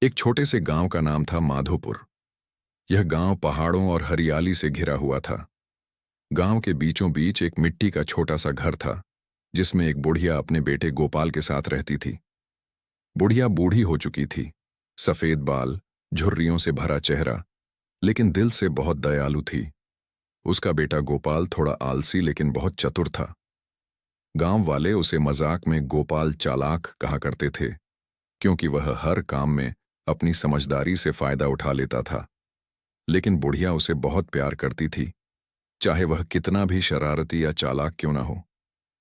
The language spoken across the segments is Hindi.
एक छोटे से गांव का नाम था माधोपुर। यह गांव पहाड़ों और हरियाली से घिरा हुआ था। गांव के बीचों बीच एक मिट्टी का छोटा सा घर था, जिसमें एक बुढ़िया अपने बेटे गोपाल के साथ रहती थी। बुढ़िया बूढ़ी हो चुकी थी, सफेद बाल, झुर्रियों से भरा चेहरा, लेकिन दिल से बहुत दयालु थी। उसका बेटा गोपाल थोड़ा आलसी लेकिन बहुत चतुर था। गांव वाले उसे मजाक में गोपाल चालाक कहा करते थे, क्योंकि वह हर काम में अपनी समझदारी से फायदा उठा लेता था। लेकिन बुढ़िया उसे बहुत प्यार करती थी, चाहे वह कितना भी शरारती या चालाक क्यों ना हो।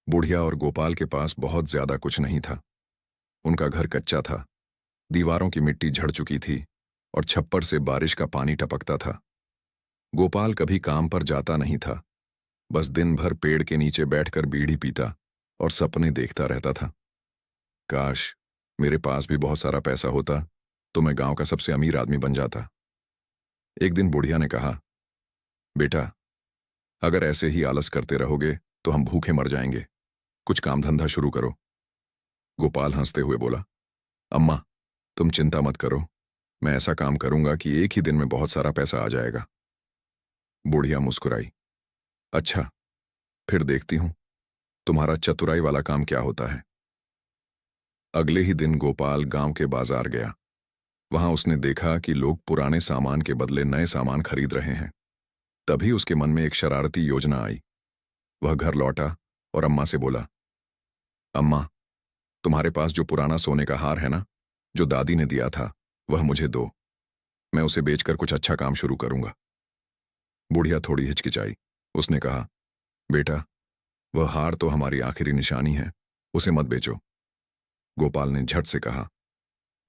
बुढ़िया और गोपाल के पास बहुत ज्यादा कुछ नहीं था। उनका घर कच्चा था, दीवारों की मिट्टी झड़ चुकी थी और छप्पर से बारिश का पानी टपकता था। गोपाल कभी काम पर जाता नहीं था, बस दिन भर पेड़ के नीचे बैठकर बीड़ी पीता और सपने देखता रहता था। काश मेरे पास भी बहुत सारा पैसा होता तो मैं गांव का सबसे अमीर आदमी बन जाता। एक दिन बुढ़िया ने कहा, बेटा, अगर ऐसे ही आलस करते रहोगे तो हम भूखे मर जाएंगे। कुछ काम धंधा शुरू करो। गोपाल हंसते हुए बोला, अम्मा, तुम चिंता मत करो, मैं ऐसा काम करूंगा कि एक ही दिन में बहुत सारा पैसा आ जाएगा। बुढ़िया मुस्कुराई, अच्छा, फिर देखती हूं तुम्हारा चतुराई वाला काम क्या होता है। अगले ही दिन गोपाल गांव के बाजार गया। वहां उसने देखा कि लोग पुराने सामान के बदले नए सामान खरीद रहे हैं। तभी उसके मन में एक शरारती योजना आई। वह घर लौटा और अम्मा से बोला, अम्मा, तुम्हारे पास जो पुराना सोने का हार है ना, जो दादी ने दिया था, वह मुझे दो। मैं उसे बेचकर कुछ अच्छा काम शुरू करूंगा। बुढ़िया थोड़ी हिचकिचाई। उसने कहा, बेटा, वह हार तो हमारी आखिरी निशानी है, उसे मत बेचो। गोपाल ने झट से कहा,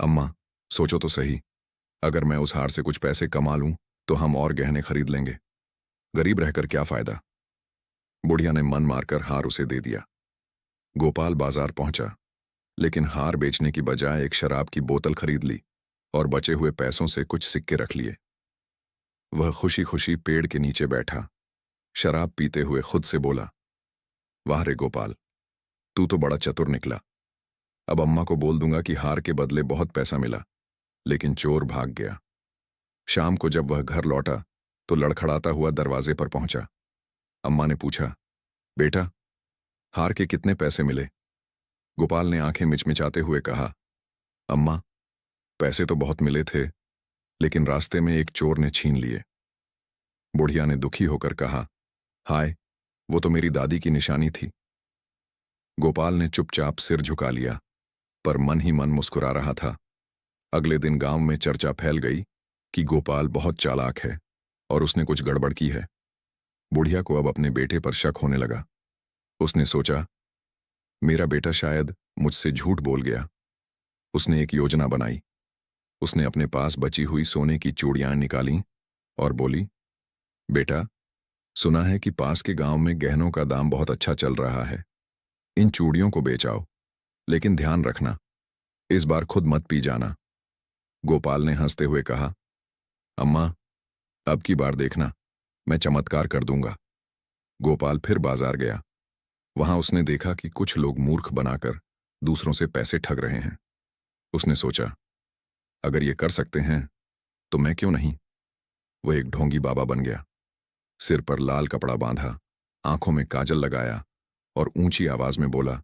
अम्मा, सोचो तो सही, अगर मैं उस हार से कुछ पैसे कमा लूं तो हम और गहने खरीद लेंगे। गरीब रहकर क्या फायदा। बुढ़िया ने मन मारकर हार उसे दे दिया। गोपाल बाजार पहुंचा, लेकिन हार बेचने की बजाय एक शराब की बोतल खरीद ली और बचे हुए पैसों से कुछ सिक्के रख लिए। वह खुशी खुशी पेड़ के नीचे बैठा, शराब पीते हुए खुद से बोला, वाह रे गोपाल, तू तो बड़ा चतुर निकला। अब अम्मा को बोल दूंगा कि हार के बदले बहुत पैसा मिला, लेकिन चोर भाग गया। शाम को जब वह घर लौटा तो लड़खड़ाता हुआ दरवाजे पर पहुंचा। अम्मा ने पूछा, बेटा, हार के कितने पैसे मिले। गोपाल ने आंखें मिचमिचाते हुए कहा, अम्मा, पैसे तो बहुत मिले थे, लेकिन रास्ते में एक चोर ने छीन लिए। बुढ़िया ने दुखी होकर कहा, हाय, वो तो मेरी दादी की निशानी थी। गोपाल ने चुपचाप सिर झुका लिया, पर मन ही मन मुस्कुरा रहा था। अगले दिन गांव में चर्चा फैल गई कि गोपाल बहुत चालाक है और उसने कुछ गड़बड़ की है। बुढ़िया को अब अपने बेटे पर शक होने लगा। उसने सोचा, मेरा बेटा शायद मुझसे झूठ बोल गया। उसने एक योजना बनाई। उसने अपने पास बची हुई सोने की चूड़ियां निकालीं और बोली, बेटा, सुना है कि पास के गांव में गहनों का दाम बहुत अच्छा चल रहा है। इन चूड़ियों को बेच आओ, लेकिन ध्यान रखना, इस बार खुद मत पी जाना। गोपाल ने हंसते हुए कहा, अम्मा, अब की बार देखना, मैं चमत्कार कर दूंगा। गोपाल फिर बाजार गया। वहां उसने देखा कि कुछ लोग मूर्ख बनाकर दूसरों से पैसे ठग रहे हैं। उसने सोचा, अगर ये कर सकते हैं तो मैं क्यों नहीं। वह एक ढोंगी बाबा बन गया। सिर पर लाल कपड़ा बांधा, आंखों में काजल लगाया और ऊंची आवाज में बोला,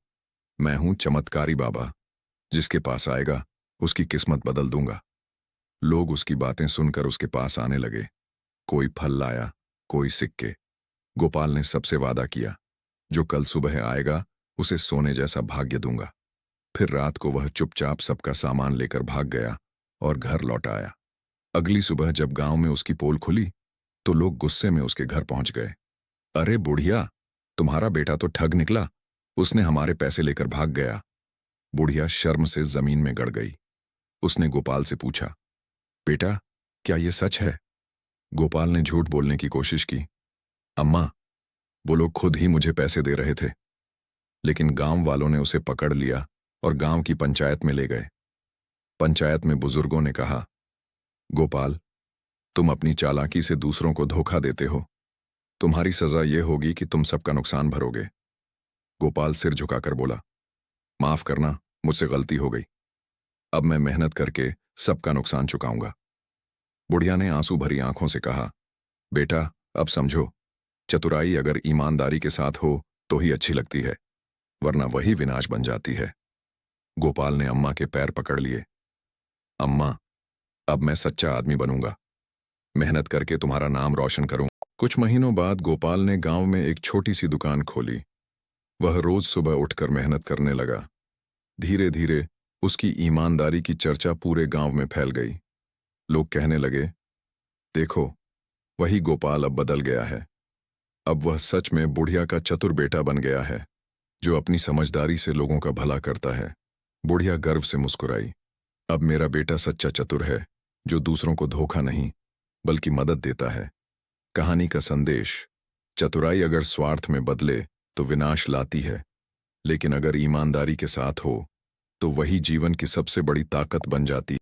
मैं हूं चमत्कारी बाबा, जिसके पास आएगा उसकी किस्मत बदल दूंगा। लोग उसकी बातें सुनकर उसके पास आने लगे। कोई फल लाया, कोई सिक्के। गोपाल ने सबसे वादा किया, जो कल सुबह आएगा उसे सोने जैसा भाग्य दूंगा। फिर रात को वह चुपचाप सबका सामान लेकर भाग गया और घर लौट आया। अगली सुबह जब गांव में उसकी पोल खुली तो लोग गुस्से में उसके घर पहुंच गए। अरे बुढ़िया, तुम्हारा बेटा तो ठग निकला, उसने हमारे पैसे लेकर भाग गया। बुढ़िया शर्म से जमीन में गड़ गई। उसने गोपाल से पूछा, बेटा, क्या ये सच है। गोपाल ने झूठ बोलने की कोशिश की, अम्मा, वो लोग खुद ही मुझे पैसे दे रहे थे। लेकिन गांव वालों ने उसे पकड़ लिया और गांव की पंचायत में ले गए। पंचायत में बुजुर्गों ने कहा, गोपाल, तुम अपनी चालाकी से दूसरों को धोखा देते हो। तुम्हारी सजा यह होगी कि तुम सबका नुकसान भरोगे। गोपाल सिर झुकाकर बोला, माफ करना, मुझसे गलती हो गई। अब मैं मेहनत करके सबका नुकसान चुकाऊंगा। बुढ़िया ने आंसू भरी आंखों से कहा, बेटा अब समझो, चतुराई अगर ईमानदारी के साथ हो तो ही अच्छी लगती है, वरना वही विनाश बन जाती है। गोपाल ने अम्मा के पैर पकड़ लिए। अम्मा, अब मैं सच्चा आदमी बनूंगा, मेहनत करके तुम्हारा नाम रोशन करूं। कुछ महीनों बाद गोपाल ने गांव में एक छोटी सी दुकान खोली। वह रोज सुबह उठकर मेहनत करने लगा। धीरे धीरे उसकी ईमानदारी की चर्चा पूरे गांव में फैल गई। लोग कहने लगे, देखो, वही गोपाल अब बदल गया है। अब वह सच में बुढ़िया का चतुर बेटा बन गया है, जो अपनी समझदारी से लोगों का भला करता है। बुढ़िया गर्व से मुस्कुराई। अब मेरा बेटा सच्चा चतुर है, जो दूसरों को धोखा नहीं बल्कि मदद देता है। कहानी का संदेश: चतुराई अगर स्वार्थ में बदले तो विनाश लाती है, लेकिन अगर ईमानदारी के साथ हो तो वही जीवन की सबसे बड़ी ताकत बन जाती है।